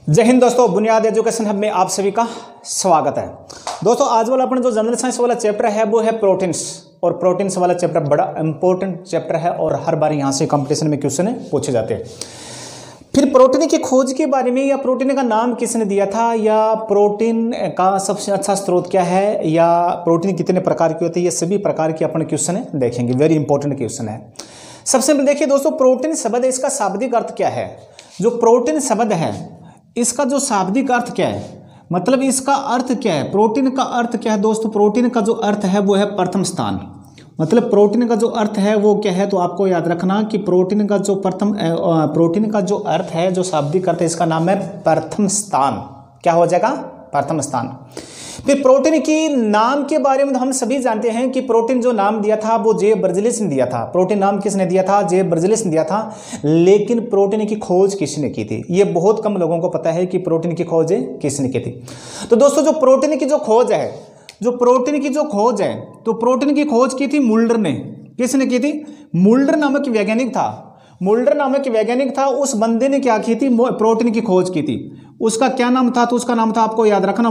जय हिंद दोस्तों, बुनियाद एजुकेशन हब में आप सभी का स्वागत है। दोस्तों आज वाला अपना जो जनरल साइंस वाला चैप्टर है वो है प्रोटीन्स, और प्रोटीन्स वाला चैप्टर बड़ा इंपॉर्टेंट चैप्टर है और हर बार यहाँ से कंपटीशन में क्वेश्चन पूछे जाते हैं। फिर प्रोटीन की खोज के बारे में, या प्रोटीन का नाम किसने दिया था, या प्रोटीन का सबसे अच्छा स्रोत क्या है, या प्रोटीन कितने प्रकार के होते हैं, ये सभी प्रकार के अपन क्वेश्चन देखेंगे। वेरी इंपॉर्टेंट क्वेश्चन है। सबसे पहले देखिए दोस्तों, प्रोटीन शब्द है, इसका शाब्दिक अर्थ क्या है। जो प्रोटीन शब्द है इसका जो शाब्दिक अर्थ क्या है, मतलब इसका अर्थ क्या है, प्रोटीन का अर्थ क्या है दोस्तों। प्रोटीन का जो अर्थ है वो है प्रथम स्थान। मतलब प्रोटीन का जो अर्थ है वो क्या है, तो आपको याद रखना कि प्रोटीन का जो अर्थ है, जो शाब्दिक अर्थ है, इसका नाम है प्रथम स्थान। क्या हो जाएगा? प्रथम स्थान। फिर प्रोटीन की नाम के बारे में हम सभी जानते हैं कि प्रोटीन जो नाम दिया था वो जे बर्ज़ेलिस ने दिया था। प्रोटीन नाम किसने दिया था? जे बर्ज़ेलिस ने दिया था। लेकिन प्रोटीन की खोज किसने की थी, ये बहुत कम लोगों को पता है कि प्रोटीन की खोज किसने की थी। तो दोस्तों जो प्रोटीन की जो खोज है, तो प्रोटीन की खोज की थी मुल्डर ने। किसने की थी? मुल्डर नामक वैज्ञानिक था। उस बंदे ने क्या की थी? प्रोटीन की खोज की थी। उसका क्या नाम था? तो उसका नाम था, आपको याद रखना,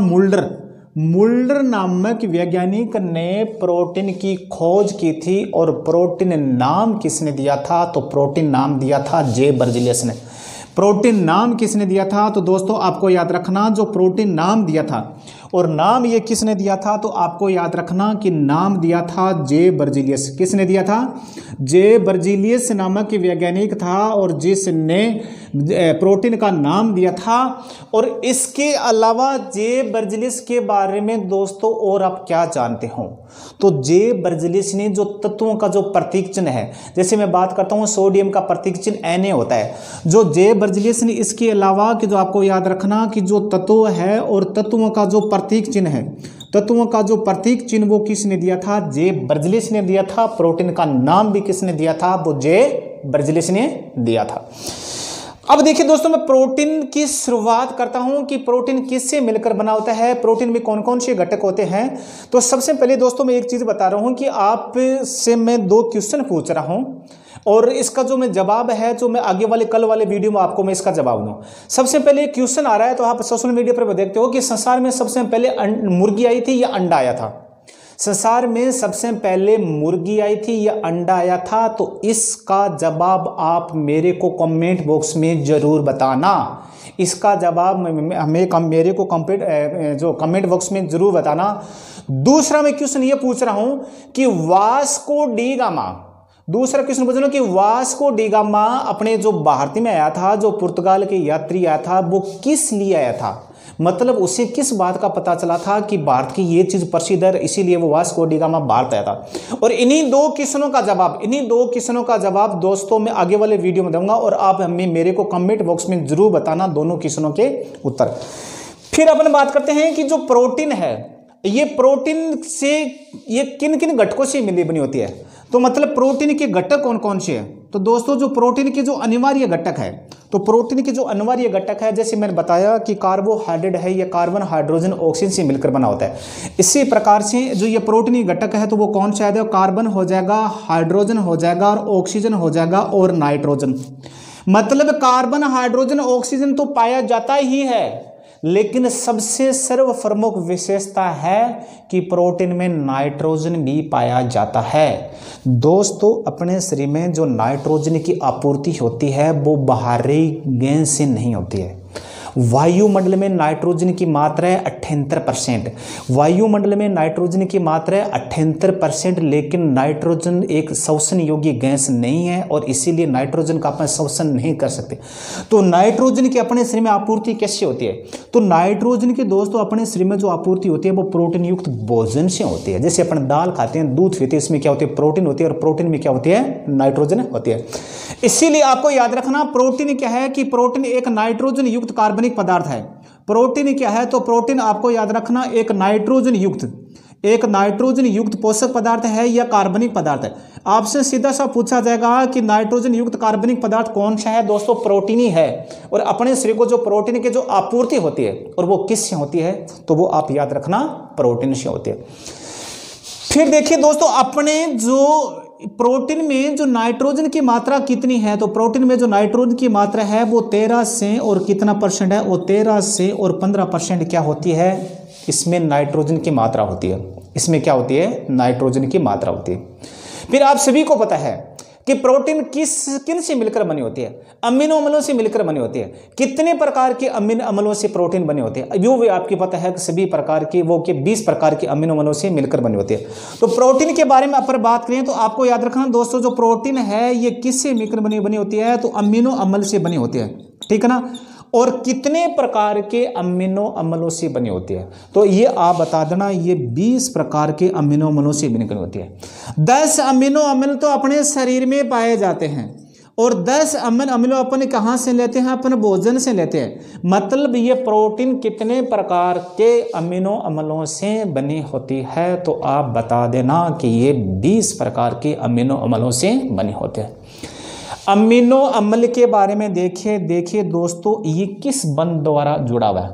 मुल्डर नामक वैज्ञानिक ने प्रोटीन की खोज की थी। और प्रोटीन नाम किसने दिया था? तो प्रोटीन नाम दिया था जे बर्ज़ेलिस ने। प्रोटीन नाम किसने दिया था? तो दोस्तों आपको याद रखना, जो प्रोटीन नाम दिया था, और नाम ये किसने दिया था, तो आपको याद रखना कि नाम दिया था जे बर्ज़ेलिस। किसने दिया था? जे बर्ज़ेलिस नामक वैज्ञानिक था, और जिसने प्रोटीन का नाम दिया था। और इसके अलावा जे बर्ज़ेलिस के बारे में दोस्तों और आप क्या जानते हो, तो जे बर्ज़ेलिस ने जो तत्वों का जो प्रतीक चिन्ह है, जैसे मैं बात करता हूँ सोडियम का प्रतीक चिन्ह Na होता है, जो जे बर्ज़ेलिस ने इसके अलावा कि जो आपको याद रखना कि जो तत्व है और तत्वों का जो प्रतीक चिन्ह है, तत्वों का जो प्रतीक चिन्ह वो किसने दिया था? जे बर्ज़ेलिस ने दिया था। प्रोटीन का नाम भी किसने दिया था? वो जे बर्ज़ेलिस ने दिया था। अब देखिए दोस्तों, मैं प्रोटीन की शुरुआत करता हूं कि प्रोटीन किससे मिलकर बना होता है, प्रोटीन में कौन कौन से घटक होते हैं। तो सबसे पहले दोस्तों मैं एक चीज़ बता रहा हूं कि आपसे मैं 2 क्वेश्चन पूछ रहा हूं, और इसका जो मैं जवाब है, जो मैं आगे वाले कल वाले वीडियो में आपको मैं इसका जवाब दूं। सबसे पहले एक क्वेश्चन आ रहा है, तो आप सोशल मीडिया पर देखते हो कि संसार में सबसे पहले मुर्गी आई थी या अंडा आया था? संसार में सबसे पहले मुर्गी आई थी या अंडा आया था? तो इसका जवाब आप मेरे को कमेंट बॉक्स में जरूर बताना। इसका जवाब मेरे को कमेंट बॉक्स में जरूर बताना। दूसरा मैं क्वेश्चन ये पूछ रहा हूं कि वास्को डी गामा, दूसरा क्वेश्चन पूछ रहा हूं कि वास्को डी गामा अपने जो भारत में आया था, जो पुर्तगाल के यात्री आया था, वो किस लिए आया था? मतलब उसे किस बात का पता चला था कि भारत की ये चीज प्रसिद्ध है, इसीलिए वो वास्को डी गामा भारत आया था। और इन्हीं 2 क्वेश्चनों का जवाब दोस्तों मैं आगे वाले वीडियो में दूंगा, और आप मेरे को कमेंट बॉक्स में जरूर बताना दोनों क्वेश्चनों के उत्तर। फिर अपन बात करते हैं कि जो प्रोटीन है, ये प्रोटीन से ये किन किन घटकों से मिली बनी होती है। तो मतलब प्रोटीन के घटक कौन कौन से हैं? तो दोस्तों जो प्रोटीन के जो अनिवार्य घटक है, तो प्रोटीन के जो अनिवार्य घटक है, जैसे मैंने बताया कि कार्बोहाइड्रेट है, ये कार्बन हाइड्रोजन ऑक्सीजन से मिलकर बना होता है। इसी प्रकार से जो ये प्रोटीन घटक है, तो वो कौन सा है? कार्बन हो जाएगा, हाइड्रोजन हो जाएगा, और ऑक्सीजन हो जाएगा, और नाइट्रोजन। मतलब कार्बन हाइड्रोजन ऑक्सीजन तो पाया जाता ही है, लेकिन सबसे सर्वप्रमुख विशेषता है कि प्रोटीन में नाइट्रोजन भी पाया जाता है। दोस्तों अपने शरीर में जो नाइट्रोजन की आपूर्ति होती है वो बाहरी गैस से नहीं होती है। वायुमंडल में नाइट्रोजन की मात्रा है 78%। वायुमंडल में नाइट्रोजन की मात्रा है 78%, लेकिन नाइट्रोजन एक श्वसन योग्य गैस नहीं है, और इसीलिए नाइट्रोजन का अपन श्वसन नहीं कर सकते। तो नाइट्रोजन की अपने शरीर में आपूर्ति कैसे होती है? तो नाइट्रोजन की दोस्तों अपने शरीर में जो आपूर्ति होती है वो प्रोटीन युक्त भोजन से होती है। जैसे अपन दाल खाते हैं, दूध पीते हैं, इसमें क्या होती है? प्रोटीन होती है, और प्रोटीन में क्या होती है? नाइट्रोजन होती है। इसीलिए आपको याद रखना, प्रोटीन क्या है कि प्रोटीन एक नाइट्रोजन युक्त कार्बनिक पदार्थ है। प्रोटीन क्या है? तो प्रोटीन आपको याद रखना एक नाइट्रोजन युक्त पोषक पदार्थ है या कार्बनिक पदार्थ है। आपसे सीधा सा पूछा जाएगा कि नाइट्रोजन युक्त कार्बनिक पदार्थ कौन सा है? दोस्तों प्रोटीन ही है। और अपने शरीर को जो प्रोटीन की जो आपूर्ति होती है, और वो किससे होती है? तो वो आप याद रखना प्रोटीन से होती है। फिर देखिए दोस्तों, अपने जो प्रोटीन में जो नाइट्रोजन की मात्रा कितनी है, तो प्रोटीन में जो नाइट्रोजन की मात्रा है वो 13 से और कितना परसेंट है, वो 13 से और 15% क्या होती है, इसमें नाइट्रोजन की मात्रा होती है। इसमें क्या होती है, नाइट्रोजन की मात्रा होती है। फिर आप सभी को पता है कि प्रोटीन किन से मिलकर बनी होती है, अमीनो अम्लों से मिलकर बनी होती है। कितने प्रकार के अमीनो अम्लों से प्रोटीन बनी होती है, यो भी आपको पता है कि सभी प्रकार की वो के 20 प्रकार के अमीनो अम्लों से मिलकर बनी होती है। तो प्रोटीन के बारे में अगर बात करें तो आपको याद रखना दोस्तों, जो प्रोटीन है ये किससे मिलकर बनी होती है, तो अमीनो अम्ल से बनी होती है, ठीक है ना। और कितने प्रकार के अमीनो अम्लों से बनी होती है, तो ये आप बता देना, ये 20 प्रकार के अमीनो अम्लों से बनकर होती है। 10 अमीनो अम्ल तो अपने शरीर में पाए जाते हैं और 10 अमीनो अपन कहाँ से लेते हैं, अपन भोजन से लेते हैं। मतलब ये प्रोटीन कितने प्रकार के अमीनो अम्लों से बनी होती है, तो आप बता देना कि ये 20 प्रकार के अमीनो अम्लों से बने होते हैं। अमीनो अम्ल के बारे में देखिए दोस्तों, ये किस बंध द्वारा जुड़ा हुआ है,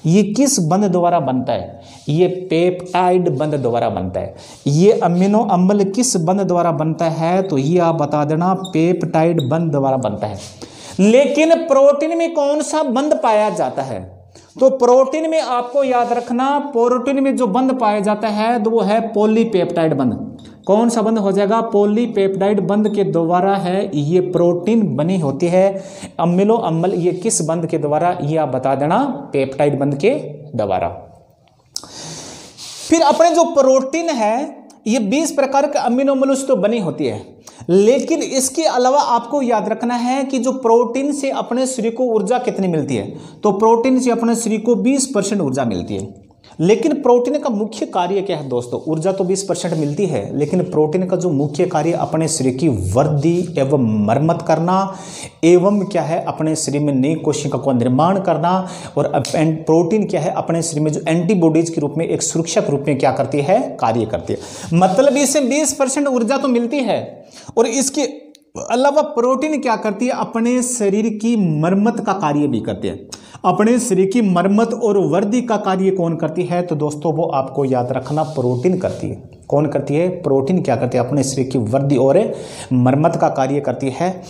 ये किस बंध द्वारा बनता है, ये पेप्टाइड बंध द्वारा बनता है। ये अमीनो अम्ल किस बंध द्वारा बनता है, तो ये आप बता देना, पेप्टाइड बंध द्वारा बनता है। लेकिन प्रोटीन में कौन सा बंध पाया जाता है, तो प्रोटीन में आपको याद रखना, प्रोटीन में जो बंध पाया जाता है तो वो है पॉलीपेप्टाइड बंध। कौन सा बंध हो जाएगा, पॉलीपेप्टाइड बंध के द्वारा है ये प्रोटीन बनी होती है। अमीनो अम्ल ये किस बंध के द्वारा, ये आप बता देना, पेप्टाइड बंध के द्वारा। फिर अपने जो प्रोटीन है ये 20 प्रकार के अमीनो अम्लों से तो बनी होती है, लेकिन इसके अलावा आपको याद रखना है कि जो प्रोटीन से अपने शरीर को ऊर्जा कितनी मिलती है, तो प्रोटीन से अपने शरीर को 20% ऊर्जा मिलती है। लेकिन प्रोटीन का मुख्य कार्य क्या है दोस्तों, ऊर्जा तो 20% मिलती है, लेकिन प्रोटीन का जो मुख्य कार्य अपने शरीर की वृद्धि एवं मरम्मत करना एवं क्या है, अपने शरीर में नई कोशिका को निर्माण करना। और प्रोटीन क्या है, अपने शरीर में जो एंटीबॉडीज के रूप में एक सुरक्षा के रूप में क्या करती है, कार्य करती है। मतलब इससे 20% ऊर्जा तो मिलती है और इसके अलावा प्रोटीन क्या करती है, अपने शरीर की मरम्मत का कार्य भी करती है। अपने शरीर की मरम्मत और वृद्धि का कार्य कौन करती है, तो दोस्तों वो आपको याद रखना, प्रोटीन करती है। कौन करती है, प्रोटीन क्या करती है, अपने शरीर की वृद्धि और मरम्मत का कार्य करती है।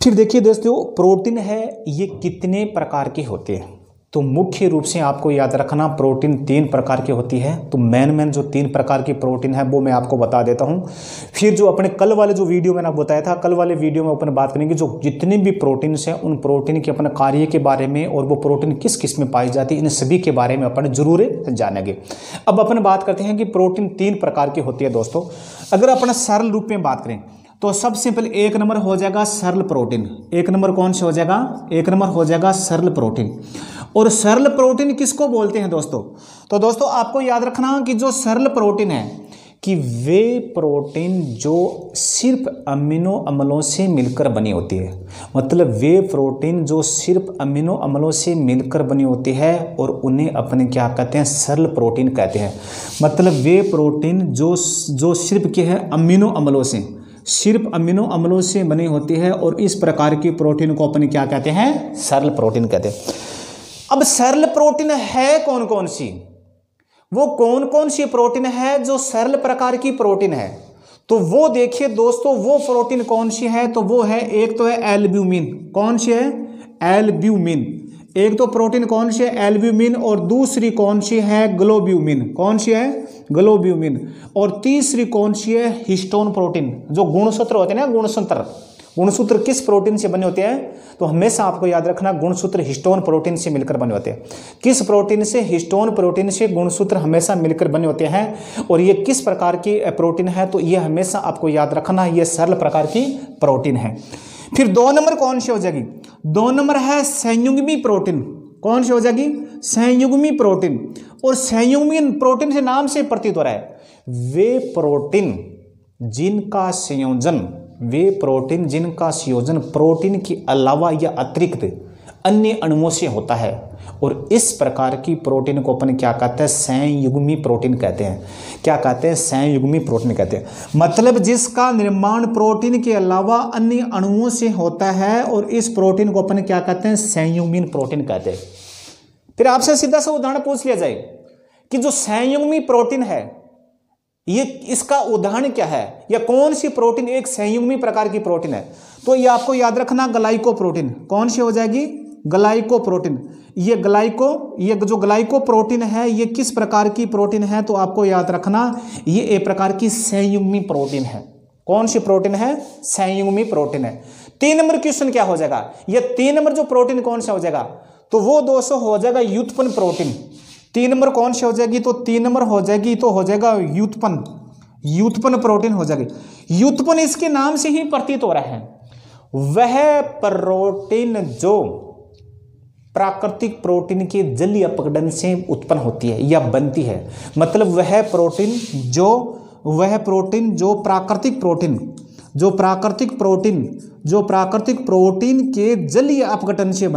फिर देखिए दोस्तों, प्रोटीन है ये कितने प्रकार के होते हैं, तो मुख्य रूप से आपको याद रखना, प्रोटीन 3 प्रकार की होती है। तो मेन जो 3 प्रकार की प्रोटीन है वो मैं आपको बता देता हूँ। फिर जो अपने कल वाले जो वीडियो मैंने आपको बताया था, कल वाले वीडियो में अपन बात करेंगे जो जितने भी प्रोटीन्स हैं उन प्रोटीन के अपने कार्य के बारे में और वो प्रोटीन किस किस में पाई जाती है, इन सभी के बारे में अपन जरूर जानेंगे। अब अपन बात करते हैं कि प्रोटीन 3 प्रकार की होती है दोस्तों। अगर अपन सरल रूप में बात करें तो सबसे पहले 1 नंबर हो जाएगा सरल प्रोटीन। 1 नंबर कौन से हो जाएगा, 1 नंबर हो जाएगा सरल प्रोटीन। और सरल प्रोटीन किसको बोलते हैं दोस्तों, तो दोस्तों आपको याद रखना कि जो सरल प्रोटीन है कि वे प्रोटीन जो सिर्फ अमीनो अम्लों से मिलकर बनी होती है। मतलब वे प्रोटीन जो सिर्फ अमीनो अम्लों से मिलकर बनी होती है और उन्हें अपने क्या कहते हैं, सरल प्रोटीन कहते हैं। मतलब वे प्रोटीन जो सिर्फ क्या है, अमीनो अम्लों से, सिर्फ अमीनो अम्लों से बनी होती है और इस प्रकार की प्रोटीन को अपन क्या कहते हैं, सरल प्रोटीन कहते हैं। अब सरल प्रोटीन है कौन कौन सी, वो कौन कौन सी प्रोटीन है जो सरल प्रकार की प्रोटीन है, तो वो देखिए दोस्तों, वो प्रोटीन कौन सी है, तो वो है, एक तो है एल्ब्यूमिन। कौन सी है, एल्ब्यूमिन। एक तो प्रोटीन कौन सी है, एल्ब्यूमिन, और दूसरी कौन सी है, ग्लोब्यूमिन। कौन सी है, ग्लोब्यूमिन। और तीसरी कौन सी है, हिस्टोन प्रोटीन। जो गुणसूत्र होते हैं ना, गुणसूत्र किस प्रोटीन से बने होते हैं, तो हमेशा आपको याद रखना, गुणसूत्र हिस्टोन प्रोटीन से मिलकर बने होते हैं। किस प्रोटीन से, हिस्टोन प्रोटीन से गुणसूत्र हमेशा मिलकर बने होते हैं। और ये किस प्रकार की प्रोटीन है, तो ये हमेशा आपको याद रखना, ये सरल प्रकार की प्रोटीन है। फिर 2 नंबर कौन सी हो जाएगी, 2 नंबर है संयुग्मी प्रोटीन। कौन सी हो जाएगी, संयुग्मी प्रोटीन। और संयुग्मी प्रोटीन से नाम से प्रतीत हो रहा है, वे प्रोटीन जिनका संयोजन प्रोटीन के अलावा या अतिरिक्त अन्य अणुओं से होता है। और इस प्रकार की प्रोटीन को अपन क्या कहते हैं, संयुग्मी प्रोटीन कहते हैं। क्या कहते हैं, संयुग्मी प्रोटीन कहते हैं। मतलब जिसका निर्माण प्रोटीन के अलावा अन्य अणुओं से होता है और इस प्रोटीन को अपन क्या कहते हैं, संयुग्मी प्रोटीन कहते हैं। फिर आपसे सीधा सा उदाहरण पूछ लिया जाए कि जो संयुग्मी प्रोटीन है ये इसका उदाहरण क्या है, या कौन सी प्रोटीन एक संयुग्मी प्रकार की प्रोटीन है? तो ये आपको याद रखना, ग्लाइकोप्रोटीन। कौन सी हो जाएगी? ग्लाइकोप्रोटीन। ये जो ग्लाइकोप्रोटीन है ये किस प्रकार की प्रोटीन है? तो आपको याद रखना ये एक प्रकार की संयुग्मी प्रोटीन है। कौन सी प्रोटीन है? संयुग्मी प्रोटीन है। 3 नंबर क्वेश्चन क्या हो जाएगा? ये 3 नंबर जो प्रोटीन कौन सा हो जाएगा? तो वो दोस्तों हो जाएगा व्युत्पन्न प्रोटीन। 3 नंबर कौन सी हो जाएगी? तो 3 नंबर हो जाएगी तो हो जाएगा व्युत्पन्न प्रोटीन हो जाएगी। व्युत्पन्न इसके नाम से ही प्रतीत हो रहा है, वह प्रोटीन जो प्राकृतिक प्रोटीन के जलीय अपघटन से उत्पन्न होती है या बनती है। मतलब वह प्रोटीन जो प्राकृतिक प्रोटीन के जलीय अपघटन से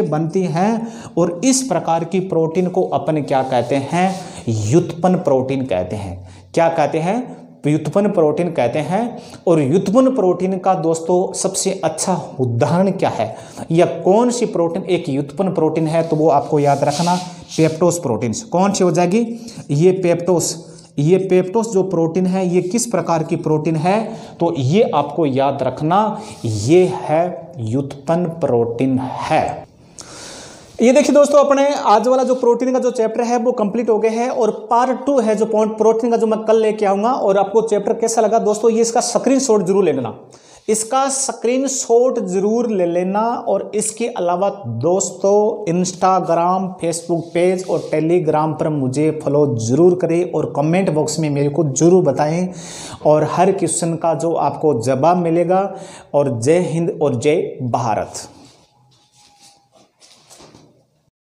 बनती है, और इस प्रकार की प्रोटीन को अपन क्या कहते हैं? व्युत्पन्न प्रोटीन कहते हैं। क्या कहते हैं? व्युत्पन्न प्रोटीन कहते हैं। और व्युत्पन्न प्रोटीन का दोस्तों सबसे अच्छा उदाहरण क्या है, या कौन सी प्रोटीन एक व्युत्पन्न प्रोटीन है? तो वो आपको याद रखना, पेप्टोस प्रोटीन। कौन सी हो जाएगी? ये पेप्टोस जो प्रोटीन है ये किस प्रकार की प्रोटीन है? तो ये आपको याद रखना, ये है व्युत्पन्न प्रोटीन है। ये देखिए दोस्तों, अपने आज वाला जो प्रोटीन का जो चैप्टर है वो कंप्लीट हो गया है, और पार्ट 2 है जो प्रोटीन का, जो मैं कल लेके आऊंगा। और आपको चैप्टर कैसा लगा दोस्तों, ये इसका स्क्रीनशॉट जरूर ले लेना, और इसके अलावा दोस्तों इंस्टाग्राम, फेसबुक पेज और टेलीग्राम पर मुझे फॉलो जरूर करें, और कमेंट बॉक्स में मेरे को जरूर बताएं, और हर क्वेश्चन का जो आपको जवाब मिलेगा। और जय हिंद और जय भारत।